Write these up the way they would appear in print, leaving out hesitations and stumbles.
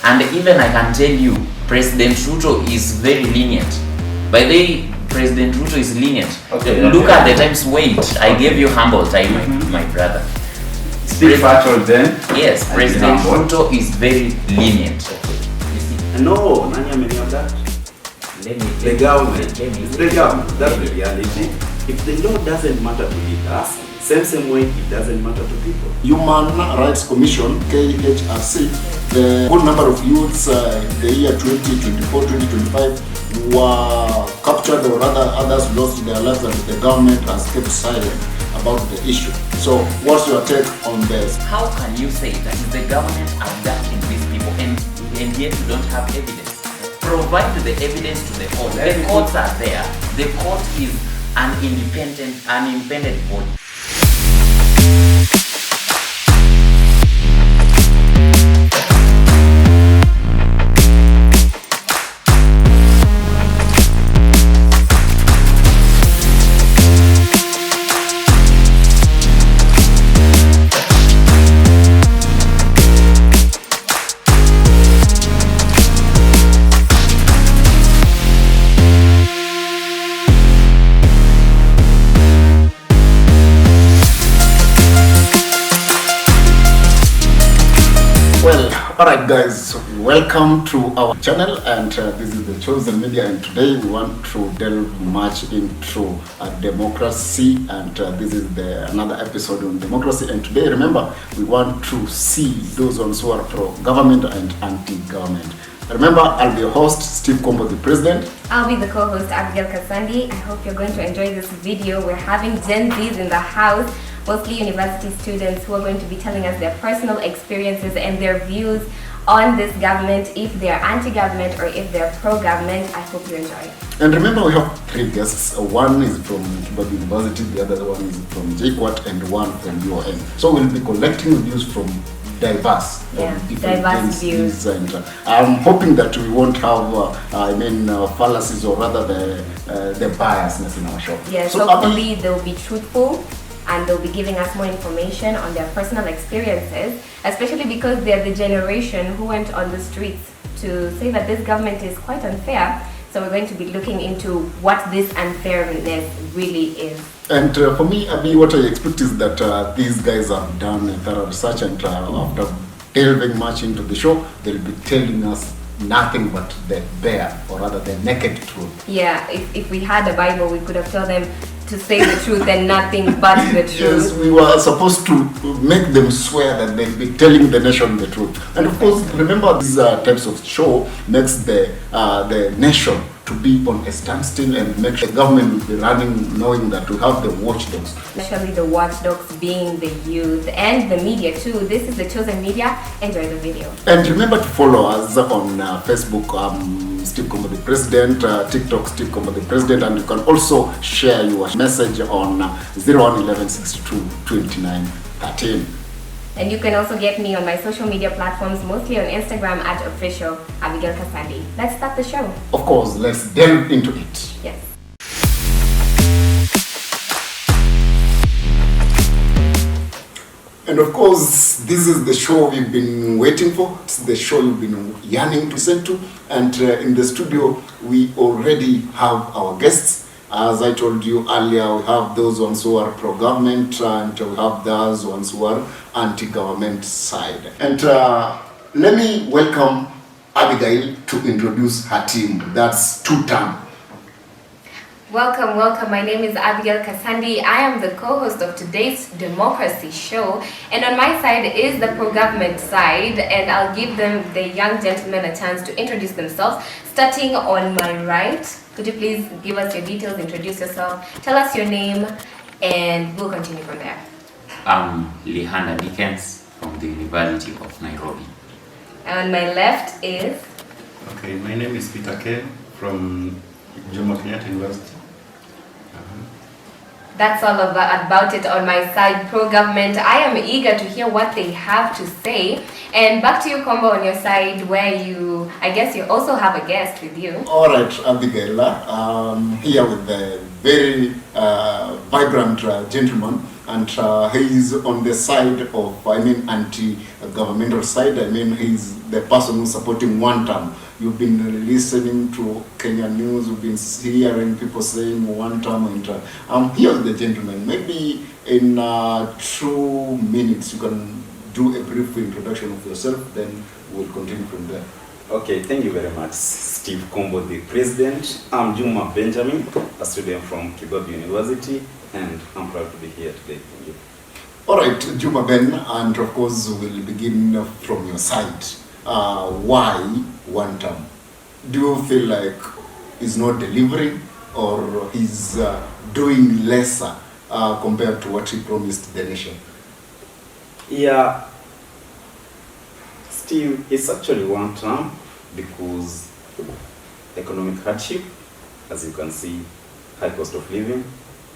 And even I can tell you, President Ruto is very lenient. By the way, President Ruto is lenient. Look at the times. Wait, I gave you humble time, my brother. Still factual then? Yes, President Ruto is very lenient. No, nani ameniambia that? The government. The government. That's the reality. If the law doesn't matter to leaders, same way it doesn't matter to people. Human Rights Commission, KHRC, the whole number of youths in the year 2024-2025 were captured, or rather others lost their lives, and the government has kept silent about the issue. So what's your take on this? How can you say that the government abducting these people and yet you don't have evidence? Provide the evidence to the court. The courts are there. The court is an independent body. Alright guys, welcome to our channel, and this is the Chosen Media, and today we want to delve much into democracy, and this is another episode on democracy. And today, remember, we want to see those ones who are pro-government and anti-government. Remember, I'll be your host, Steve Kombo, the president. I'll be the co-host, Abigail Kasandi. I hope you're going to enjoy this video. We're having Gen Zs in the house, mostly university students, who are going to be telling us their personal experiences and their views on this government, if they're anti-government or if they're pro-government. I hope you enjoy. And remember, we have three guests. One is from Kibabi University, the other one is from JKUAT, and one from UON. So we'll be collecting views from diverse views. And I'm hoping that we won't have fallacies, or rather the biasness in our show. Yes, so hopefully they'll be truthful and they'll be giving us more information on their personal experiences, especially because they're the generation who went on the streets to say that this government is quite unfair. So we're going to be looking into what this unfairness really is. And for me, Abby, what I expect is that these guys have done a thorough research, and after delving much into the show, they'll be telling us nothing but the bare, or rather the naked truth. Yeah, if we had a Bible, we could have told them to say the truth and nothing but the truth. Yes, we were supposed to make them swear that they'll be telling the nation the truth. And of course, remember, these types of show makes the nation to be on a standstill, and make sure the government will be running knowing that we have the watchdogs. Especially the watchdogs being the youth and the media too. This is the Chosen Media. Enjoy the video. And remember to follow us on Facebook, Steve Kombo the President, TikTok Steve Kombo the President, and you can also share your message on 0111622913. And you can also get me on my social media platforms, mostly on Instagram at official Abigail Kasandi. Let's start the show. Of course, let's delve into it. Yes. And of course, this is the show we've been waiting for. It's the show you've been yearning to listen to. And in the studio, we already have our guests. As I told you earlier, we have those ones who are pro-government, and we have those ones who are anti-government side. And let me welcome Abigail to introduce her team. That's two-term. Welcome, welcome. My name is Abigail Kasandi. I am the co-host of today's Democracy Show. And on my side is the pro-government side. And I'll give them, the young gentlemen, a chance to introduce themselves. Starting on my right, could you please give us your details, introduce yourself, tell us your name, and we'll continue from there. I'm Lihanda Dickens from the University of Nairobi. And on my left is... Okay, my name is Peter K. from Jomo Kenyatta University. That's all about it on my side, pro-government. I am eager to hear what they have to say. And back to you, Kombo, on your side, where you, I guess you also have a guest with you. All right, Abigail, here with the very vibrant gentleman. and he is on the side of, anti-governmental side. He's the person who's supporting one term. You've been listening to Kenya news, you've been hearing people saying one term. Here's the gentleman. Maybe in 2 minutes you can do a brief introduction of yourself, then we'll continue from there. Okay, thank you very much, Steve Kombo, the president. I'm Juma Benjamin, a student from Kibabi University, and I'm proud to be here today. Thank you. All right, Juma Ben, and of course we'll begin from your side. Why one term? Do you feel like he's not delivering, or he's doing lesser compared to what he promised the nation? Yeah, Steve, it's actually one term because economic hardship, as you can see, high cost of living.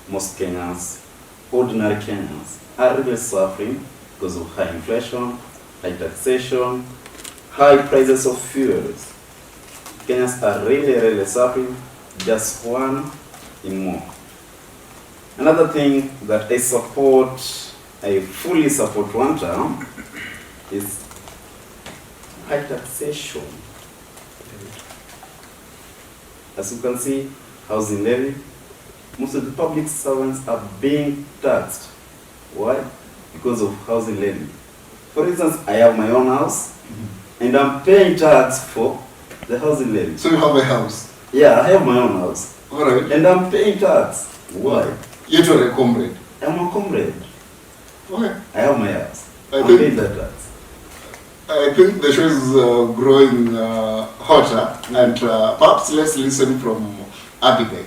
Most Kenyans, ordinary Kenyans, are really suffering because of high inflation, high taxation, high prices of fuels. Kenyans are really suffering, just one in more. Another thing that I fully support one term is high taxation. As you can see, housing levy, most of the public servants are being taxed. Why? Because of housing levy. For instance, I have my own house, and I'm paying tax for the housing levy. So you have a house? Yeah, I have my own house. All right. And I'm paying tax. Why? You're a comrade. I'm a comrade. Okay. I have my house. I'm paying that tax. I think the show is growing hotter, and perhaps let's listen from Abigail.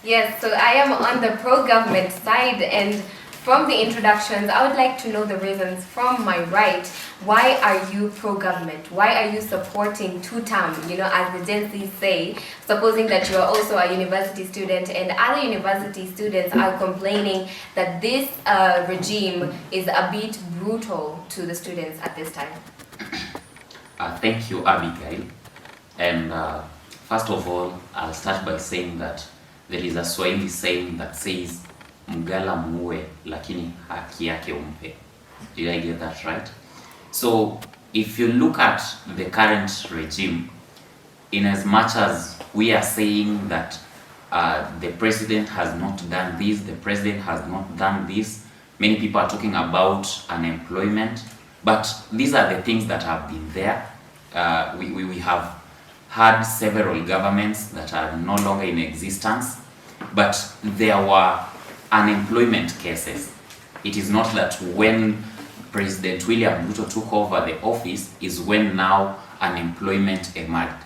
Yes, so I am on the pro-government side, and from the introductions, I would like to know the reasons from my right. Why are you pro-government? Why are you supporting two-term? As the Gen Z say, supposing that you are also a university student, and other university students are complaining that this regime is a bit brutal to the students at this time. Thank you, Abigail. And first of all, I'll start by saying that there is a Swahili saying that says, Mgala muue, lakini haki yake umpe. Did I get that right? So, if you look at the current regime, in as much as we are saying that the president has not done this, the president has not done this, many people are talking about unemployment, but these are the things that have been there. We have had several governments that are no longer in existence, but there were unemployment cases. It is not that when President William Ruto took over the office is when now unemployment emerged.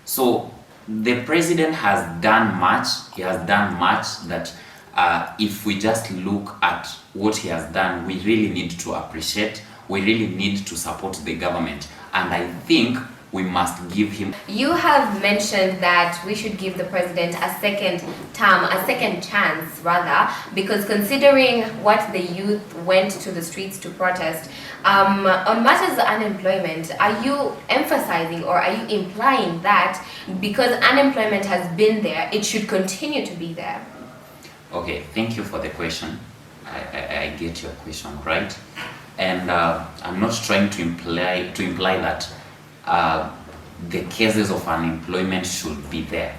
So the president has done much. He has done much that if we just look at what he has done, we really need to appreciate, we really need to support the government. And I think we must give him. You have mentioned that we should give the president a second term, a second chance rather, because considering what the youth went to the streets to protest, on matters of unemployment, are you emphasizing or are you implying that because unemployment has been there, it should continue to be there? Okay, thank you for the question. I get your question, right? And I'm not trying to imply that the cases of unemployment should be there.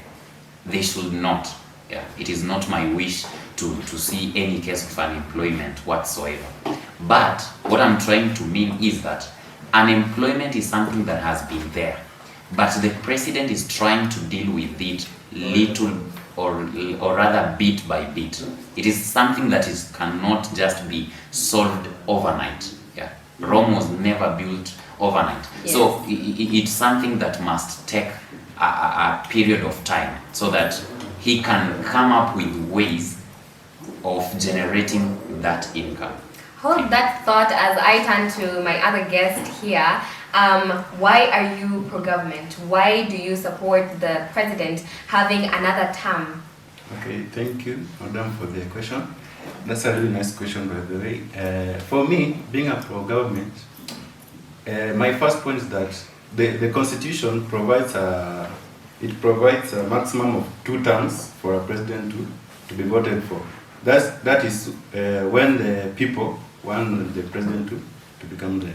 They should not. Yeah, it is not my wish to see any case of unemployment whatsoever. But what I'm trying to mean is that unemployment is something that has been there, but the president is trying to deal with it little or rather bit by bit. It is something that cannot just be solved overnight. Yeah, Rome was never built overnight. Yes. So it's something that must take a period of time so that he can come up with ways of generating that income. Hold that thought as I turn to my other guest here. Why are you pro-government? Why do you support the president having another term? Okay, thank you, Madam, for the question. That's a really nice question, by the way. For me, being a pro-government, my first point is that the Constitution provides a maximum of 2 terms for a president to be voted for. that is when the people want the president to become the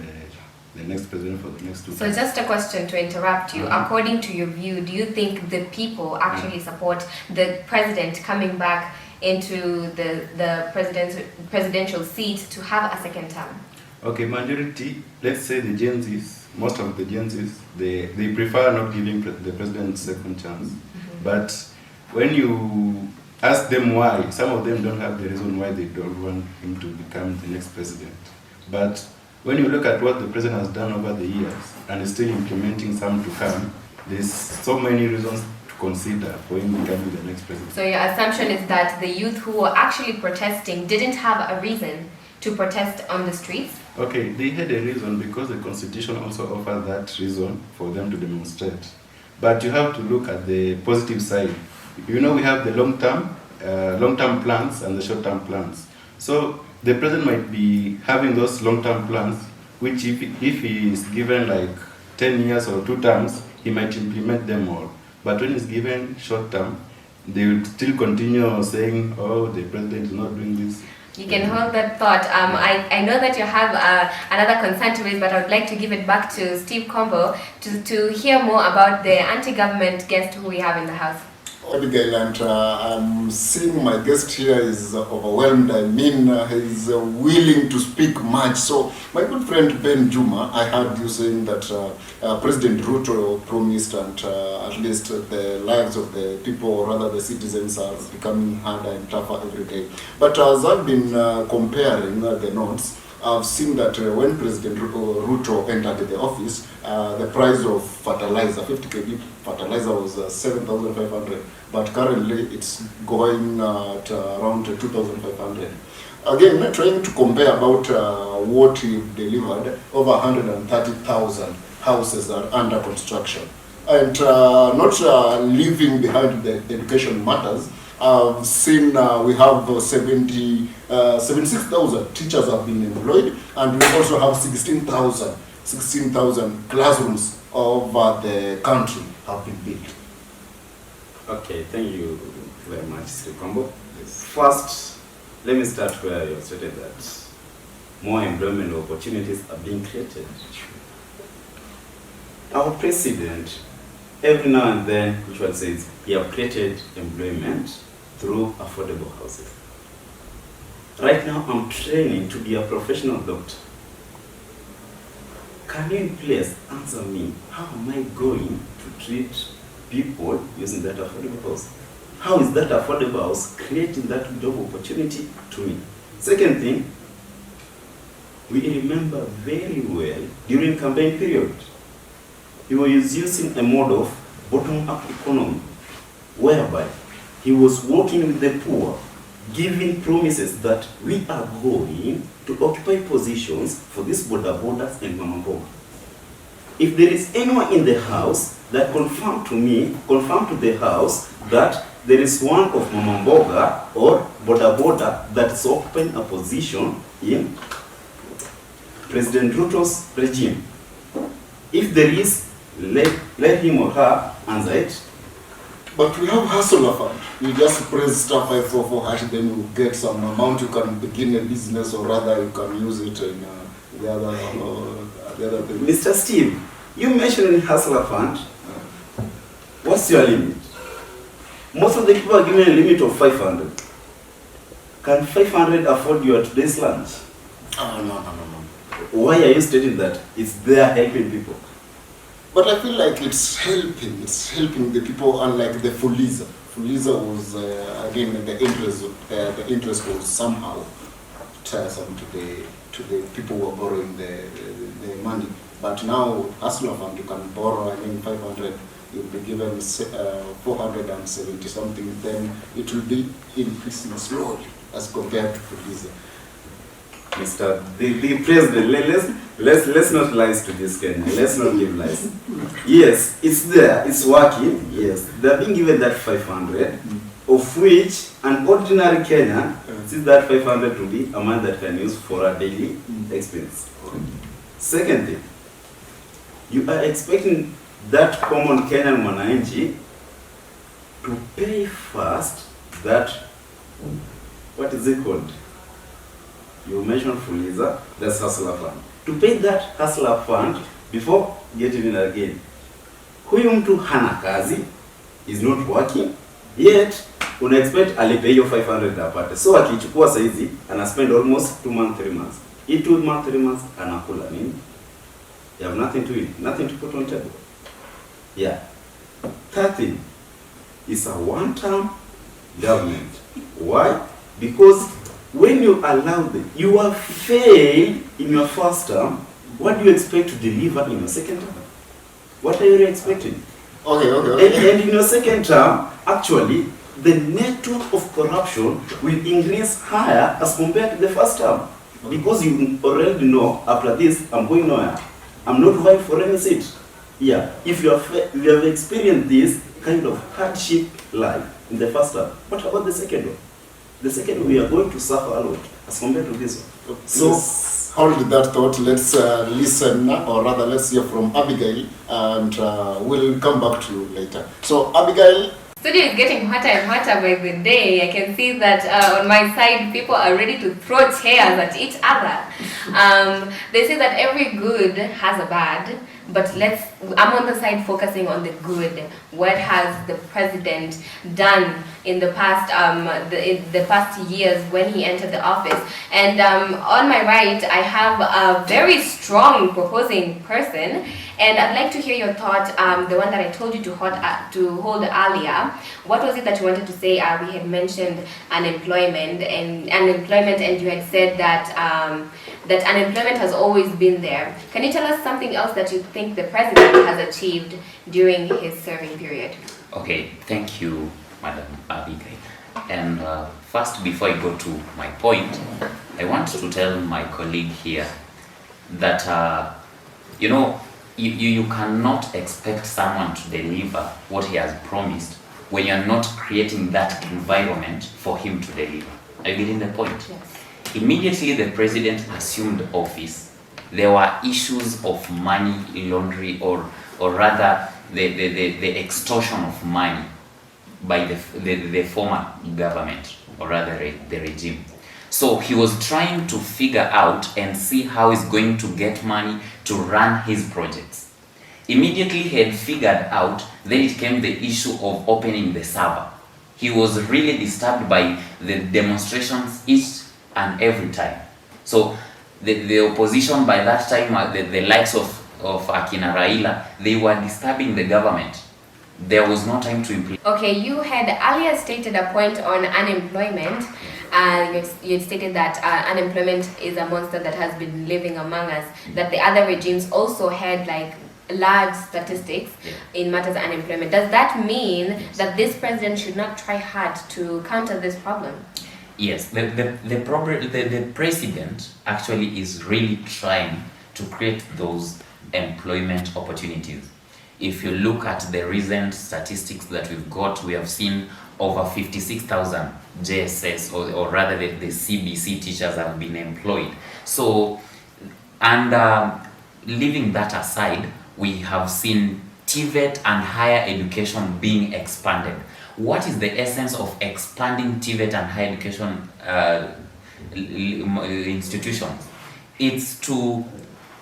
next president for the next 2 So terms. just a question to interrupt you. According to your view, do you think the people actually support the president coming back into the presidential seat to have a second term? Okay, majority, let's say the Gen Zs, most of the Gen Zs, they prefer not giving the president second chance. But when you ask them why, some of them don't have the reason why they don't want him to become the next president. But when you look at what the president has done over the years and is still implementing some to come, there's so many reasons to consider for him becoming the next president. So your assumption is that the youth who were actually protesting didn't have a reason to protest on the streets? Okay, they had a reason because the constitution also offers that reason for them to demonstrate. But you have to look at the positive side. You know, we have the long-term plans and the short-term plans. So the president might be having those long-term plans, which if he is given like 10 years or 2 terms, he might implement them all. But when he's given short-term, they will still continue saying, oh, the president is not doing this. You can hold that thought. I know that you have another concern to raise, but I would like to give it back to Steve Combo to hear more about the anti-government guest who we have in the house. Abigail, and I'm seeing my guest here is overwhelmed. I mean, he's willing to speak much. So, my good friend Ben Juma, I heard you saying that President Ruto promised, and at least the lives of the people, or rather the citizens, are becoming harder and tougher every day. But as I've been comparing the notes, I've seen that when President Ruto entered the office, the price of fertilizer, 50 kg fertilizer, was 7,500, but currently it's going at around 2,500. Again, trying to compare about what he delivered, over 130,000 houses are under construction. And not leaving behind the education matters, I've seen we have 76,000 teachers have been employed, and we also have 16,000 classrooms over the country have been built. Okay, thank you very much, Mr. Combo. First, let me start where you stated that more employment opportunities are being created. Our president, every now and then, which one says he have created employment through affordable housing. Right now, I'm training to be a professional doctor. Can you please answer me, how am I going to treat people using that affordable house? How is that affordable house creating that job opportunity to me? Second thing, we remember very well during campaign period, he was using a mode of bottom-up economy, whereby he was working with the poor, giving promises that we are going to occupy positions for these border borders and mama mboga. If there is anyone in the house that confirm to the house that there is one of mama mboga or border that is occupying a position in President Ruto's regime. If there is, let him or her answer it. But we have hustler fund. You just press star 544 hash, then you get some amount. You can begin a business, or rather, you can use it in the other thing. Mr. Steve, you mentioned hustler fund. What's your limit? Most of the people are given a limit of 500. Can 500 afford your today's lunch? Oh, no. Why are you stating that? It's there helping people. But I feel like it's helping the people, unlike the Fuliza. Fuliza was, again, the interest was somehow tiresome to the people who are borrowing the money. But now, Hustler Fund, you can borrow, 500, you'll be given 470 something, then it will be increasing slowly as compared to Fuliza. Mr. The president, let's not lie to this Kenya. Let's not give lies. Yes, it's there, it's working. Yes, they're being given that 500, of which an ordinary Kenyan sees that 500 to be a man that can use for a daily expense. Second thing, you are expecting that common Kenyan mwananchi to pay first that what is it called? You mentioned Fuliza, that's hustler fund. To pay that hustler fund before getting in again, huyu mtu hana kazi, is not working, yet una expect alipe hiyo 500 apate. So akichukua saizi ana spend almost 2 months, 3 months. In 2 months, 3 months anakula nini? You have nothing to eat, nothing to put on table. Yeah. Third thing is a one-term government. Why? Because when you allow you have failed in your first term, what do you expect to deliver in your second term? What are you expecting? Okay. And in your second term, actually, the network of corruption will increase higher as compared to the first term. Because you already know, after this, I'm going nowhere. I'm not vying for any seat. Yeah, if you have experienced this kind of hardship life in the first term, what about the second one? The second one, we are going to suffer a lot as compared to this one. So, hold that thought. Let's listen, or rather, let's hear from Abigail, and we'll come back to you later. So, Abigail. Studio is getting hotter and hotter by the day. I can see that on my side, people are ready to throw chairs at each other. They say that every good has a bad, but I'm on the side focusing on the good. What has the president done in the past the past years when he entered the office? And on my right, I have a very strong proposing person, and I'd like to hear your thought. The one that I told you to hold earlier. What was it that you wanted to say? We had mentioned unemployment, and you had said that that unemployment has always been there. Can you tell us something else that you think the president has achieved during his serving period? Okay, thank you, Madam Abigail. And first, before I go to my point, I want to tell my colleague here that you cannot expect someone to deliver what he has promised when you're not creating that environment for him to deliver. Are you getting the point? Yes. Immediately the president assumed office, there were issues of money laundering, or rather the extortion of money by the former government, or rather the regime. So he was trying to figure out and see how he's going to get money to run his projects. Immediately he had figured out, then it came the issue of opening the server. He was really disturbed by the demonstrations each and every time. So the opposition by that time, the likes of Akina Raila, they were disturbing the government. There was no time to implement. Okay, you had earlier stated a point on unemployment. You had stated that unemployment is a monster that has been living among us, that the other regimes also had like large statistics in matters of unemployment. Does that mean that this president should not try hard to counter this problem? Yes, the president actually is really trying to create those employment opportunities. If you look at the recent statistics that we've got, we have seen over 56,000 JSS, or rather the CBC teachers have been employed. So, and leaving that aside, we have seen TVET and higher education being expanded. What is the essence of expanding TVET and higher education institutions? It's to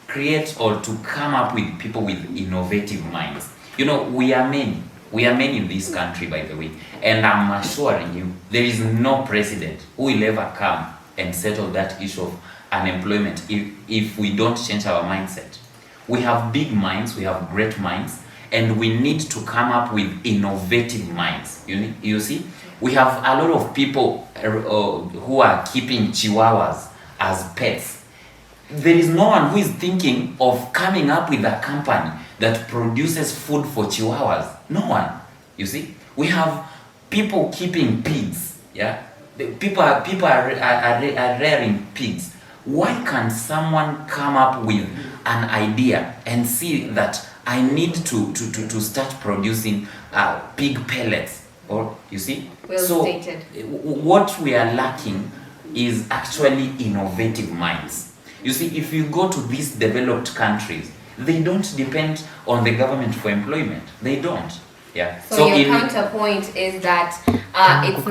create or to come up with people with innovative minds. You know, we are many in this country, by the way, and I'm assuring you, there is no president who will ever come and settle that issue of unemployment if we don't change our mindset. We have big minds, we have great minds, and we need to come up with innovative minds. You see, we have a lot of people who are keeping chihuahuas as pets. There is no one who is thinking of coming up with a company that produces food for chihuahuas. No one. You see, we have people keeping pigs. Yeah, people are rearing pigs. Why can't someone come up with an idea and see that I need to start producing pig pellets? Or you see, Well so stated. What we are lacking is actually innovative minds. You see, if you go to these developed countries, they don't depend on the government for employment. They don't. Yeah. So your in counterpoint is that it's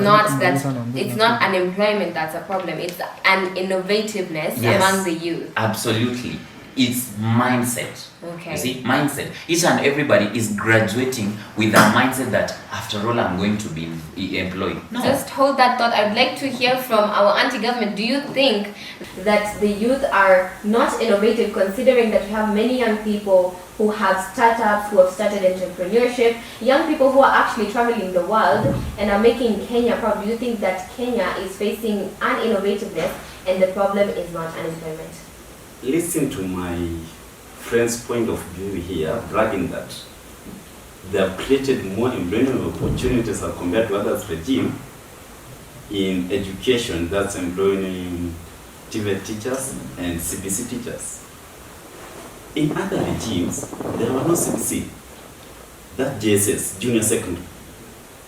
not unemployment that's a problem. It's an innovativeness among the youth. Absolutely. It's mindset. Okay. You see, mindset. Each and everybody is graduating with a mindset that after all I'm going to be employed. No. Just hold that thought. I'd like to hear from our anti-government. Do you think that the youth are not innovative, considering that we have many young people who have startups, who have started entrepreneurship, young people who are actually traveling the world and are making Kenya proud? Do you think that Kenya is facing uninnovativeness and the problem is not unemployment? Listen to my friend's point of view here, bragging that they have created more employment opportunities as compared to others regime in education, that's employing TVET teachers and CBC teachers. In other regimes, there were no CBC. That JSS, junior secondary.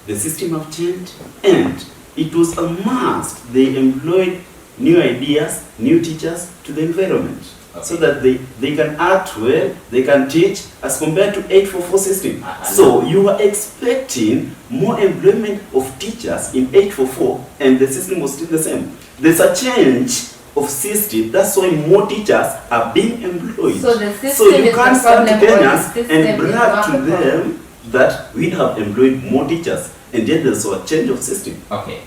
The system have changed and it was a must. They employed new ideas, new teachers to the environment, so that they can act well, they can teach, as compared to 844 system. So you are expecting more employment of teachers in 844 and the system was still the same. There's a change of system, that's why more teachers are being employed. So the system so you is can't the stand to problem, Kenyans and brag to them that we have employed more teachers, and yet there's a change of system. Okay.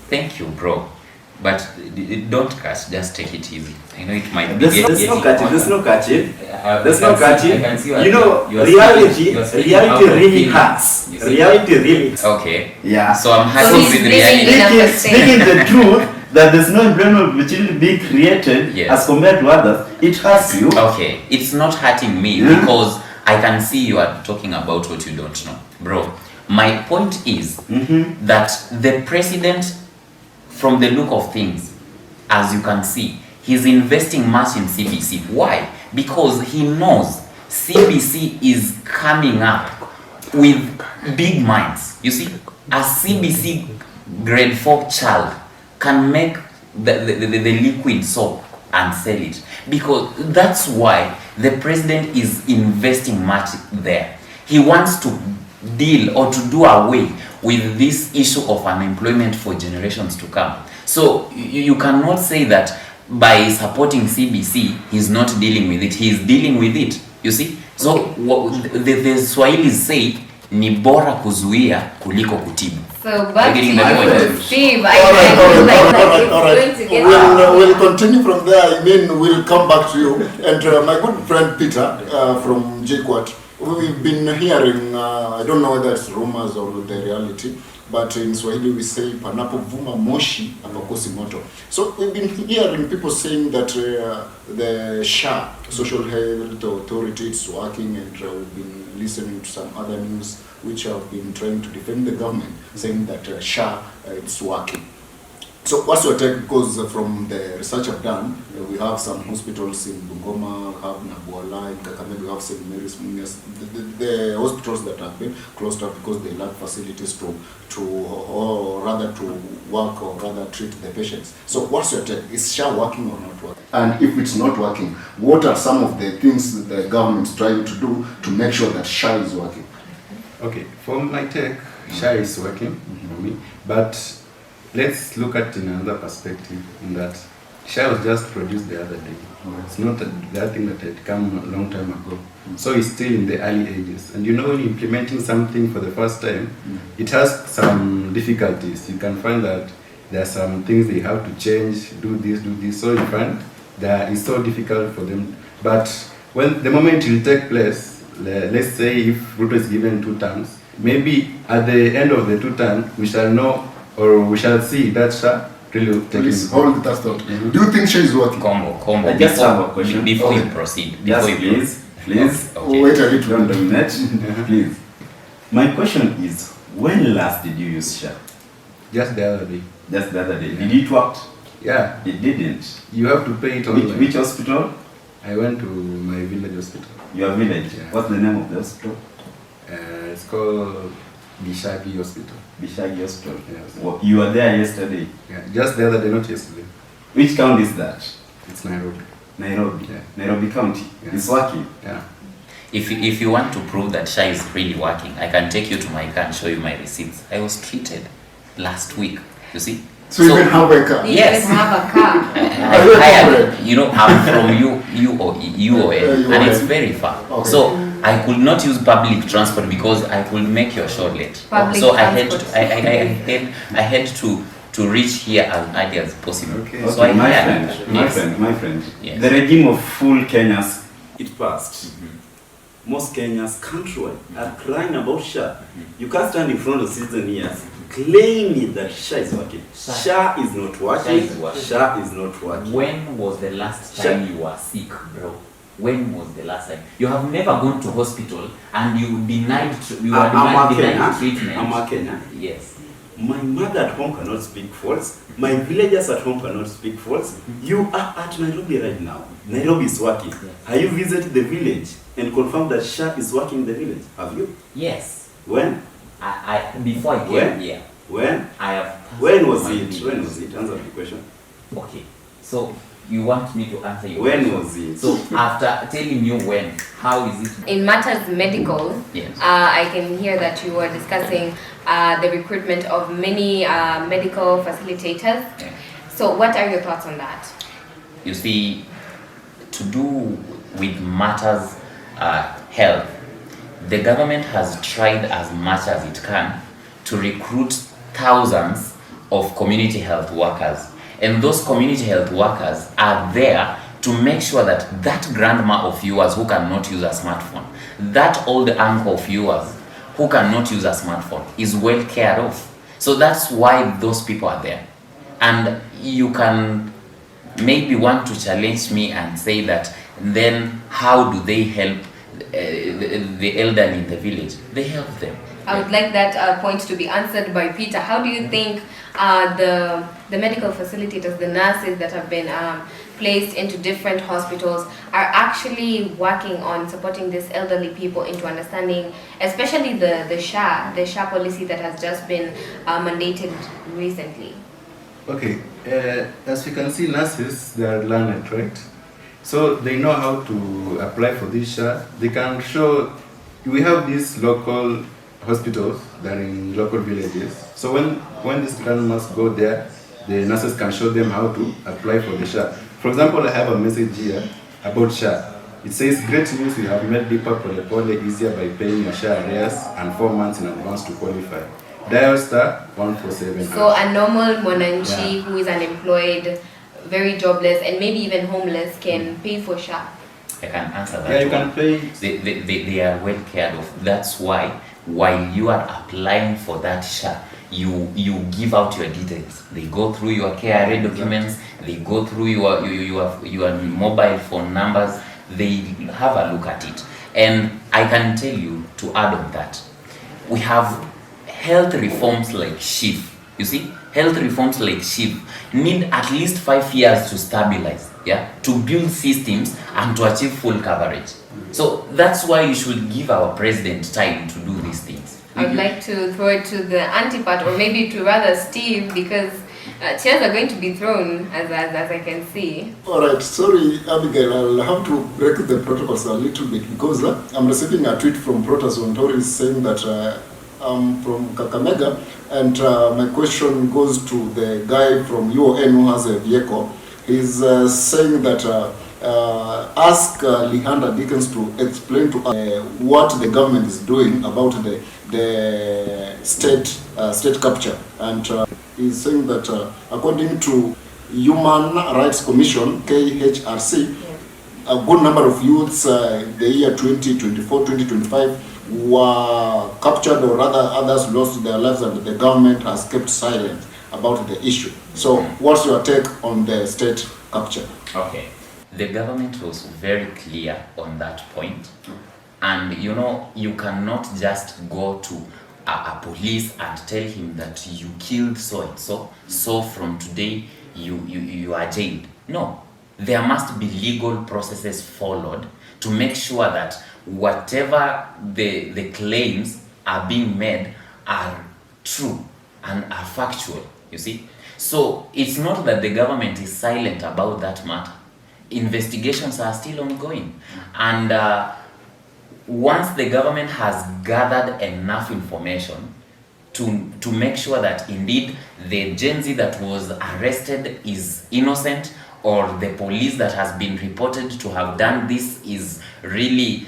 Thank you, bro. But don't catch, just take it easy. I know it might be There's no catching, there's no catching. There's no I catching. can see You know, you are reality speaking really out of hurts. You see? Reality really hurts. Okay. Yeah. So I'm So happy he's with living reality. in a Speaking the truth, that there's no employment opportunity being created Yes. as compared to others, it hurts you. Okay, it's not hurting me because I can see you are talking about what you don't know. Bro, my point is that the president, from the look of things, as you can see, he's investing much in CBC. Why? Because he knows CBC is coming up with big minds. You see, a CBC grade 4 child can make the liquid soap and sell it, because that's why the president is investing much there. He wants to deal or to do away with this issue of unemployment for generations to come. So you cannot say that by supporting CBC he's not dealing with it. He is dealing with it, you see. So the Swahilis say ni bora kuzuia kuliko kutibu. So back to Getting the you, point. Steve. All right. We'll continue from there. I mean, we'll come back to you. And my good friend Peter from JKUAT, we've been hearing, I don't know whether it's rumors or the reality, but in Swahili we say panapo vuma moshi hapakosi moto. So we've been hearing people saying that the SHA, Social Health Authority, is working, and we've been listening to some other news which have been trying to defend the government, saying that SHA it's working. So what's your take? Because from the research I've done, we have some hospitals in Bungoma, have Nabuala, in Kakamega, we have St. Mary's, the hospitals that have been closed up because they lack facilities or rather to work or rather treat the patients. So what's your take? Is SHA working or not working? And if it's not working, what are some of the things that the government is trying to do to make sure that SHA is working? Okay, for my take, SHA is working for me, but let's look at it in another perspective, in that SHA was just produced the other day. It's not that thing that had come a long time ago. So it's still in the early ages. And you know, when implementing something for the first time, it has some difficulties. You can find that there are some things they have to change, do this. So you find that it's so difficult for them. But when the moment it will take place, let's say if Ruto is given 2 terms, maybe at the end of the 2 terms, we shall know, or we shall see that SHA really taking. Please hold that thought. Do you think SHA is working? Combo. I just have a question. Before you proceed. Yes, please. Okay. Wait a little. Don't dominate. Please. My question is, when last did you use SHA? Just the other day. Just the other day. Did it work? Yeah. It didn't. You have to pay it online. Which hospital? I went to my village hospital. Your village. Yeah. What's the name of the hospital? It's called Bishagi Hospital. Bishagi Hospital. Yes. Well, you were there yesterday. Yeah, just the other day, not yesterday. Which county is that? It's Nairobi. Nairobi. Yeah. Nairobi County. Yeah. It's working. Yeah. If you want to prove that SHA is really working, I can take you to my car and show you my receipts. I was treated last week. You see. So you can have a car. You Yes. even have a car. I hired, you know, I'm from UON, and it's very far. Okay. So I could not use public transport because I could make your show late. Public So I had transport. I had to reach here as early as possible. Okay. So I my hired. friend, my Yes. friend, my friend. Yes. The regime of full Kenyans, it passed. Most Kenyans countrywide are crying about SHA. You can't stand in front of citizen here claiming that SHA is working. SHA is not working. SHA is working. SHA is not working. When was the last time you were sick, bro? When was the last time? You have never gone to hospital and you denied you are I'm a denied Kenyan. treatment. I'm a Kenyan. Yes. My mother at home cannot speak false. My villagers at home cannot speak false. You are at Nairobi right now. Nairobi is working. Have you visited the village and confirmed that SHA is working in the village? Have you? Yes. When? I before I came When? here, When? I have. When was my it? village. When was it? Answer the question. Okay. So you want me to answer your When question? was it? So after telling you when, how is it? In matters medical, Yes. I can hear that you were discussing the recruitment of many medical facilitators. Yeah. So what are your thoughts on that? You see, to do with matters health, the government has tried as much as it can to recruit thousands of community health workers. And those community health workers are there to make sure that that grandma of yours who cannot use a smartphone, that old uncle of yours who cannot use a smartphone is well cared of. So that's why those people are there. And you can maybe want to challenge me and say that then how do they help the elderly in the village? They help them. I would like that point to be answered by Peter. How do you think the medical facilitators, the nurses that have been placed into different hospitals are actually working on supporting these elderly people into understanding, especially the SHA policy that has just been mandated recently? Okay, as you can see, nurses, they are learned, right? So they know how to apply for this SHA. They can show, we have these local hospitals that are in local villages. So when these grandmas go there, the nurses can show them how to apply for the SHA. For example, I have a message here about SHA. It says, great news, we have made Lipa Pole Pole easier by paying your SHA arrears and 4 months in advance to qualify. Dial star 147. So a normal Mwananchi Yeah. who is unemployed, very jobless, and maybe even homeless can pay for SHA. I can answer that. Yeah, you one. can pay. They are well cared of. That's why while you are applying for that SHA, you give out your details. They go through your KRA documents. They go through your mobile phone numbers. They have a look at it. And I can tell you, to add on that, we have health reforms like SHIF. You see, health reforms like SHIF need at least 5 years to stabilize, yeah, to build systems and to achieve full coverage. So that's why you should give our president time to do these things. I would like to throw it to the anti-part, or maybe to rather Steve, because chairs are going to be thrown, as I can see. All right, sorry, Abigail, I'll have to break the protocols a little bit because I'm receiving a tweet from Protas Ontori saying that I'm from Kakamega, and my question goes to the guy from UON who has a vehicle. He's saying that ask Lihanda Dickens to explain to us what the government is doing about the state capture, and he's saying that according to Human Rights Commission KHRC, a good number of youths the year 2024-2025 were captured, or rather others lost their lives, and the government has kept silent about the issue. So what's your take on the state capture? Okay. The government was very clear on that point. And you know, you cannot just go to a police and tell him that you killed so and so, so from today you are jailed. No, there must be legal processes followed to make sure that whatever the claims are being made are true and are factual, you see. So it's not that the government is silent about that matter. Investigations are still ongoing, and once the government has gathered enough information to make sure that indeed the Gen Z that was arrested is innocent, or the police that has been reported to have done this is really,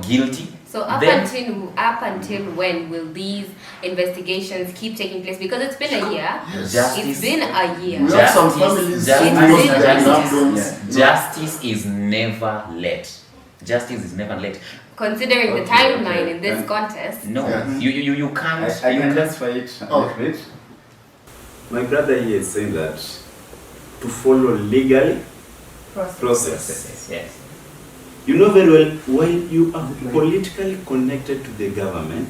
guilty. So up until when will these investigations keep taking place? Because it's been a year. Yes. It's been a year. We have some families who lost their loved ones. Justice is never late. Justice is never late. Considering the timeline in this contest. No, Yes. you can't. I you can can't. just fight a little bit. My brother here is saying that to follow legally process. Yes. You know very well, when you are politically connected to the government,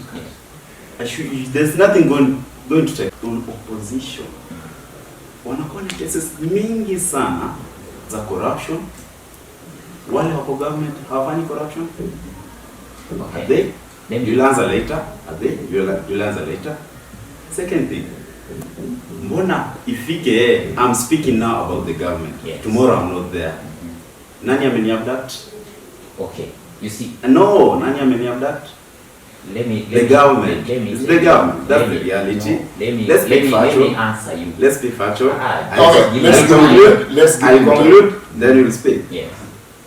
there's nothing going to take on opposition. Wanakuwa na cases mingi sana za corruption. Wale wako government hawafanyi corruption. Are they? You'll answer later. Are they? You'll answer later. Second thing, mbona ifike, I'm speaking now about the government. Yes. Tomorrow I'm not there. Nani ameniabduct? Okay. You see. No, nani ameniabduct? The government. It's the government. That's the reality. Let me answer you. Let's be factual. Okay, let's conclude. conclude. Conclude. Then you'll speak. Yes.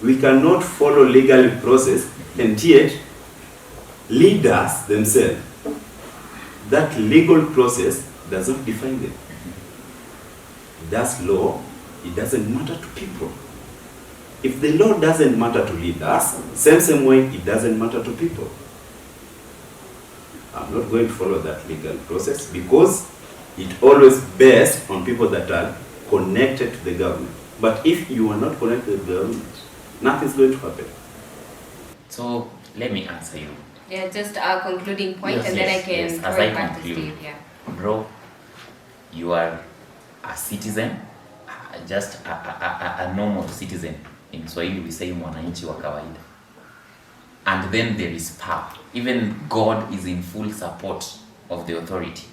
We cannot follow legal process, and yet leaders themselves, that legal process does not define them. That's law. It doesn't matter to people. If the law doesn't matter to leaders, same way it doesn't matter to people. I'm not going to follow that legal process because it always based on people that are connected to the government. But if you are not connected to the government, nothing's going to happen. So let me answer you. Yeah, just a concluding point, Yes, and then I can yes. throw As it I back to conclude. Steve. Yeah. Bro, you are a citizen, just a normal citizen. In Swahili we say mwananchi wa kawaida. And then there is power. Even God is in full support of the authority.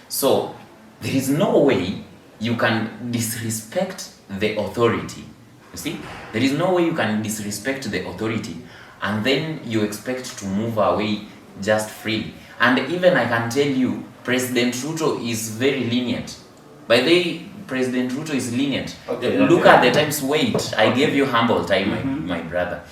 So there is no way you can disrespect the authority. You see? There is no way you can disrespect the authority and then you expect to move away just freely. And even I can tell you, President Ruto is very lenient. By the way, President Ruto is lenient. Look at the times. Wait, I gave you humble time, my brother.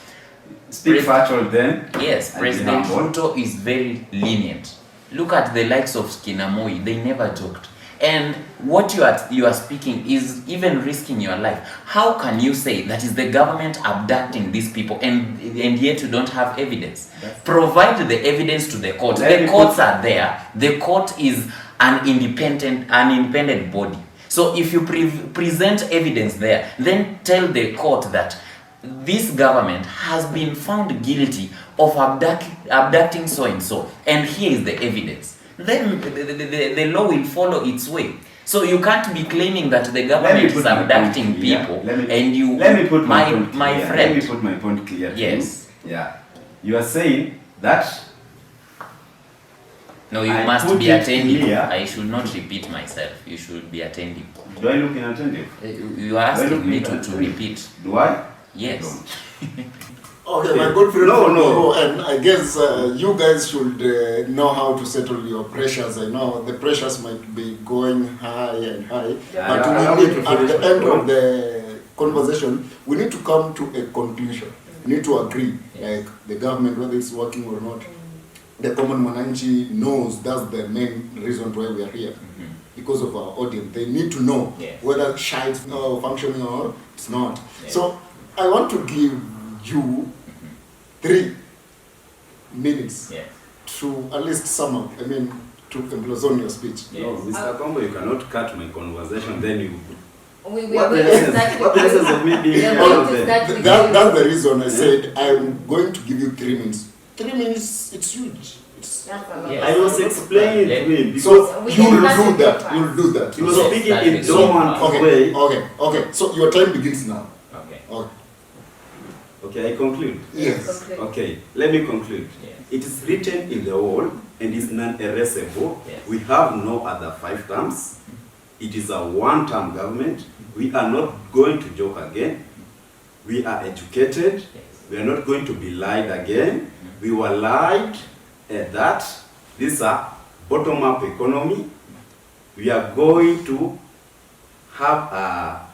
Speak factual then. Yes, President Ruto is very lenient. Look at the likes of Kinamoi, they never joked. And what you are speaking is even risking your life. How can you say that is the government abducting these people and yet you don't have evidence? Provide the evidence to the court. The courts are there. The court is an independent body. So if you present evidence there, then tell the court that this government has been found guilty of abducting so and so, and here is the evidence. Then the law will follow its way. So you can't be claiming that the government is abducting people and you. Let me put my point my clear. friend. Let me put my point clear. Yes. Yeah. You are saying that. No, you I must put be it attentive. clear. I should not repeat myself. You should be attentive. Do I look inattentive? You are asking me to attentive? repeat. Do I? Yes. Okay, my good friend. No. And I guess you guys should know how to settle your pressures. I know the pressures might be going high and high, but we need, at the end of the conversation, we need to come to a conclusion. We need to agree, like the government, whether it's working or not. The common mwananchi knows that's the main reason why we are here. Because of our audience, they need to know whether SHA is functioning or it's not. So I want to give you 3 minutes to at least sum up. I mean, to close on your speech. No, Mr. Combo, you cannot cut my conversation. Then you. We What are the going to start essence? What the essence of me being We are here? going to Then? start with That's the reason I said I'm going to give you 3 minutes. 3 minutes, it's huge. That's a lot. Yes. I was explaining to him because So We you'll can start do with that. breakfast. You'll do that. he was So- speaking that in is dormant way. Okay. So your time begins now. Okay. Okay. Okay, I conclude. Yes. Okay, let me conclude. Yes. It is written in the wall and is non-erasable. Yes. We have no other 5 terms. It is a one-term government. We are not going to joke again. We are educated. Yes. We are not going to be lied again. we were lied that this is a bottom-up economy. We are going to have a,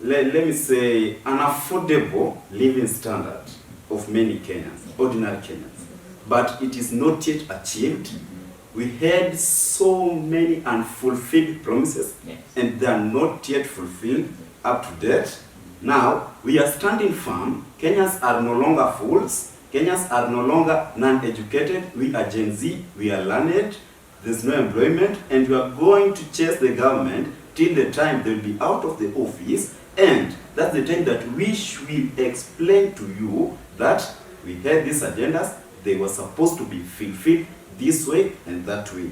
let me say, an affordable living standard of many Kenyans, ordinary Kenyans. But it is not yet achieved. We had so many unfulfilled promises, Yes. and they are not yet fulfilled up to date. Now, we are standing firm. Kenyans are no longer fools. Kenyans are no longer non-educated. We are Gen Z. We are learned. There's no employment, and we are going to chase the government till the time they will be out of the office, and that's the time that we will explain to you that we had these agendas. They were supposed to be fulfilled this way and that way.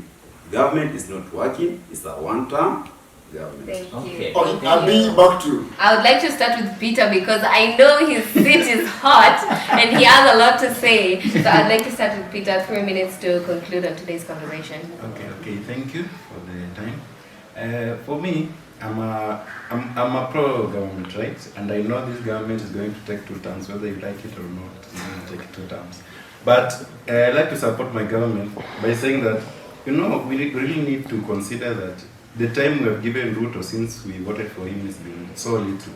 Government is not working. It's a one-term government. Thank Okay. you. Okay, Thank I'll you. be back to you. I would like to start with Peter because I know his seat is hot and he has a lot to say. So I'd like to start with Peter, 3 minutes to conclude on today's conversation. Okay, thank you for the time. For me, I'm a pro-government, right? And I know this government is going to take 2 terms, whether you like it or not, it's going to take 2 terms. But I like to support my government by saying that, we really need to consider that the time we have given Ruto since we voted for him has been so little.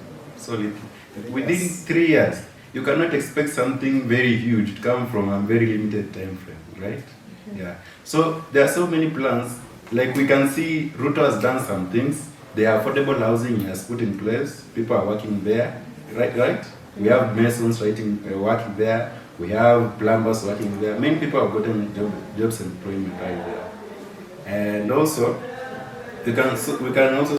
Within 3 years, you cannot expect something very huge to come from a very limited time frame, right? Yeah. So there are so many plans. Like we can see, Ruto has done some things. The affordable housing he has put in place. People are working there, right? We have masons working there. We have plumbers working there. Many people have gotten jobs and employment right there. And also, we can also